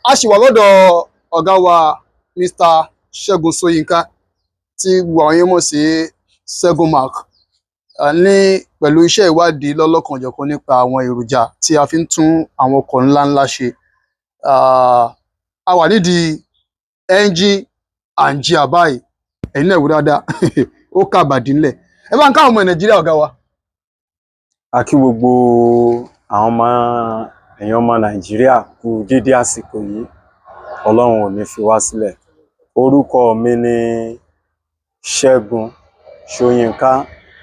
A ṣì wà lọ́dọ̀ ọ̀gá wa Mr. Ṣẹ́gun Ṣóyínká tí gbogbo àwọn yẹn mọ̀ sí Ṣẹ́gun Mark ní pẹ̀lú iṣẹ́ ìwádìí lọ́lọ́kanòjọ̀kan nípa àwọn èròjà tí a fi ń tún àwọn ọkọ̀ ńláńlá ṣe. A wà nídìí engine and gear báyìí, ẹ̀yin náà wò dáadáa ó kàbàdí ńlẹ̀. Ẹ bá ń káwọn ọmọ Nàìjíríà ọ̀gá wa. A kí gbogbo àwọn èèyàn ọmọ Nàìjíríà kú dédé àsìkò yìí, Ọlọ́run ò ní fi wá sílẹ̀. Orúkọ mi ni Ṣẹ́gun Ṣóyínká,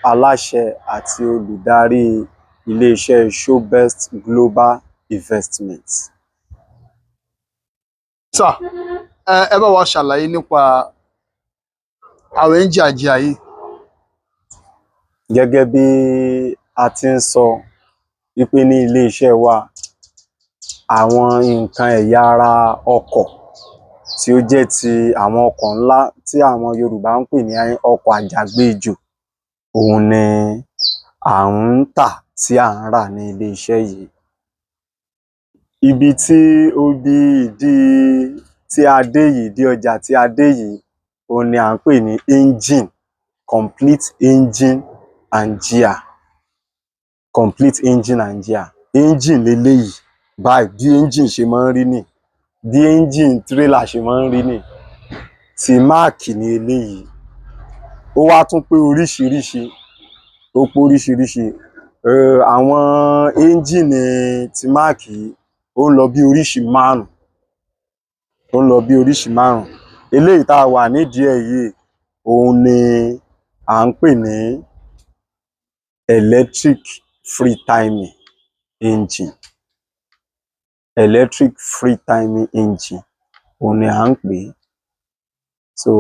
aláṣẹ àti olùdarí iléeṣẹ́ Showbest Global Investment. Sir, ẹ bá wa ṣàlàyé nípa àwọn engine and gear yìí. Gẹ́gẹ́ bí a ti ń sọ wípé ní iléeṣẹ́ wa, àwọn nǹkan ẹ̀yà ara ọkọ̀ tí ó jẹ́ ti àwọn ọkọ̀ ńlá tí àwọn Yorùbá ń pè ní ọkọ̀ àjàgbéjò, òun ni à ń tà tí à ń rà ní iléeṣẹ́ yìí. Ibi tí ìdí tí a dé yìí, ìdí ọjà tí a dé yìí, òun ni à ń pè ní engine, complete engine and gear. Complete engine and gear. Engine leléyìí báyìí, bí engine ṣe máa ń rí nì, bí engine trailer ṣe máa ń rí nì. Ti Mark ní eléyìí. Ó wá tún pé oríṣiríṣi, ó pé oríṣiríṣi. Àwọn engine ti Mark yìí ó ń lọ bí oríṣi márùn-ún. Ó ń lọ bí oríṣi márùn-ún. Eléyìí tá a wà nídìí ẹ̀ yìí, òun ni à ń pè ní electric free timing engine. Electric free timing engine, òun ni à ń pè. So,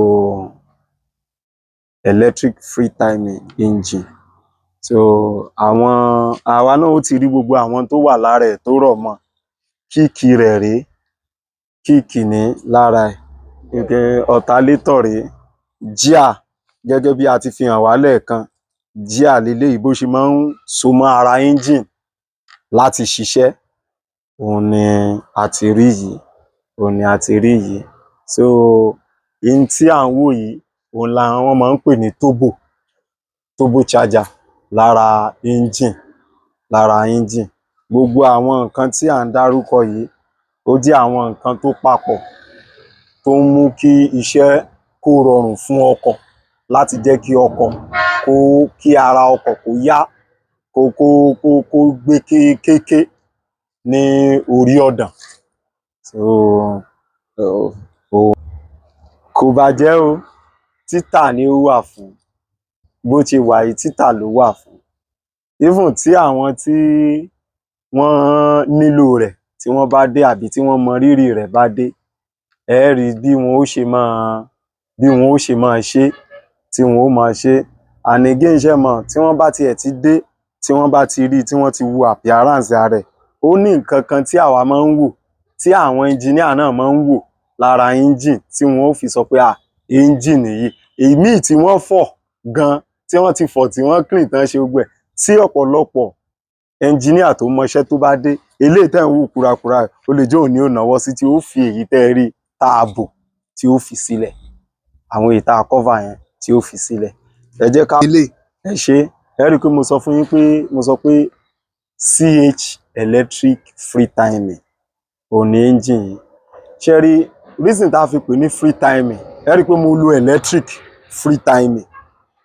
electric free timing engine. So, àwa náà ó ti rí gbogbo àwọn tó wà lára ẹ̀ tó rọ̀ mọ́. Kíìkì rẹ̀ rèé, kíìkì ní lára ẹ̀. Alternator rèé, gear gẹ́gẹ́ bí a ti fi hàn wá lẹ́ẹ̀kan. Gear leléyìí bó ṣe máa ń so mọ́ ara engine láti ṣiṣẹ́, òun ni a ti rí yìí, òun ni a ti rí yìí. So, ohun tí à ń wò yìí, òun làwọn máa ń pè ní turbo charger lára engine, lára engine. Gbogbo àwọn nǹkan tí à ń dárúkọ yìí, ó jẹ́ àwọn nǹkan tó papọ̀ tó ń mú kí iṣẹ́ kó rọrùn fún ọkọ̀, láti jẹ́ kí ọkọ̀ kí ara ọkọ̀ kó yá, kó gbé kéékèèké ní orí ọ̀dàn. So, kò bàjẹ́ o, títà ni ó wà fún. Bó ṣe wà yìí, títà ló wà fún. Even tí àwọn tí wọ́n nílò rẹ̀, tí wọ́n bá dé àbí tí wọ́n mọ rírì rẹ̀ bá dé, ẹ rí bí wọn ó ṣe máa ṣe, tí wọn ó máa ṣe. And again, ṣé mọ̀, tí wọ́n bá tiẹ̀ ti dé, tí wọ́n bá ti rí, tí wọ́n ti wo appearance ara rẹ̀, ó ní nǹkan kan tí àwa máa ń wò, tí àwọn engineer náà máa ń wò lára engine, tí wọ́n ó fi sọ pé engine yìí. Èyí tí wọ́n fọ̀ gan, tí wọ́n ti fọ̀, tí wọ́n clean tán ṣe gbogbo ẹ̀, tí ọ̀pọ̀lọpọ̀ engineer tó mọṣẹ́ tó bá dé, eléyìí tẹ́ ń wò kúrakúra, ó lè jẹ́ òní ò náwó sí, tí ó fi èyí tẹ́ rí tá a bò, tí ó fi sílẹ̀. Àwọn èyí tá a cover yẹn, tí ó fi sílẹ̀. Ẹ jẹ́ ká ẹ ṣe, ẹ rí i pé mo sọ fún yín pé, mo sọ pé CH electric free timing òun ni engine yìí. Ṣé rí reason tá a fi pè ní free timing, ẹ rí i pé mo lo electric free timing.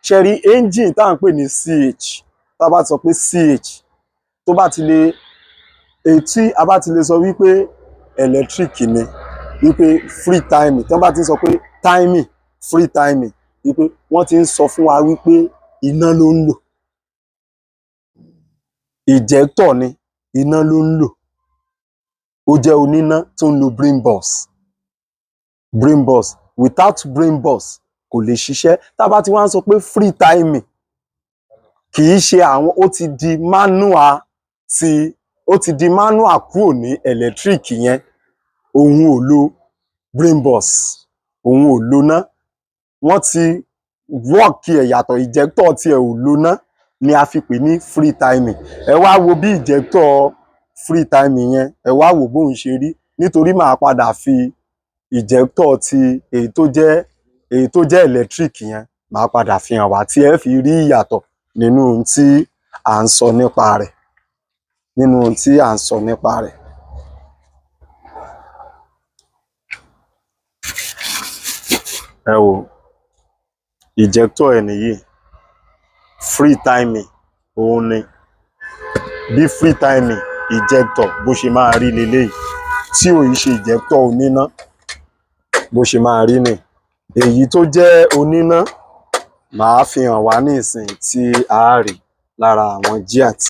Ṣé rí engine tá à ń pè ní CH, tá a bá sọ pé CH, tó bá ti lè, tí a bá ti lè sọ wípé electric ni, wípé free timing, tí wọ́n bá ti sọ pé timing, free timing, wípé wọ́n ti ń sọ fún wa wípé iná ló ń lò. Injector ni, iná ló ń lò. Ó jẹ́ oníná tó ń lo brain box. Brain box. Without brain box kò lè ṣiṣẹ́. Tá a bá ti wá ń sọ pé free timing, kì í ṣe àwọn, ó ti di manual kúrò ní electric yẹn. Òun ò lo brain box, òun ò lo ná. Wọ́n ti work ẹ̀ yàtọ̀, injector tí ẹ ò lo ná ni a fi pè ní free timing. Ẹ wá wo bí injector free timing yẹn, ẹ wá wò bóun ṣe rí. nítorí màá padà fi ìjẹ́tọ̀ ti èyí tó jẹ́ electric yẹn màá padà fi hàn wá tí ẹ fi rí ìyàtọ̀ nínú ohun tí à ń sọ nípa rẹ̀. Ẹ wò ìjẹ́tọ̀ ẹ̀ nìyí, free timing òun ni. Bí free timing ìjẹ́tọ̀ bó ṣe máa rí leléyìí, tí ò ń ṣe ìjẹ́tọ̀ oníná bó ṣe máa rí ni. Èyí tó jẹ́ oníná màá fi hàn wá ní ìsìn tí a rí lára àwọn jíà tí.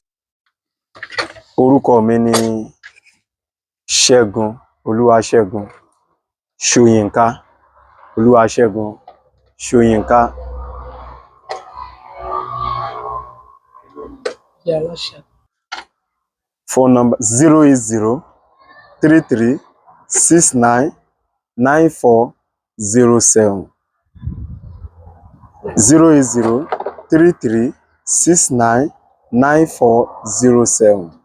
Orúkọ mi ni Ṣẹ́gun Olúwaṣẹ́gun Ṣóyínká. Olúwaṣẹ́gun Ṣóyínká. Phone number 08033699407. 08033699407.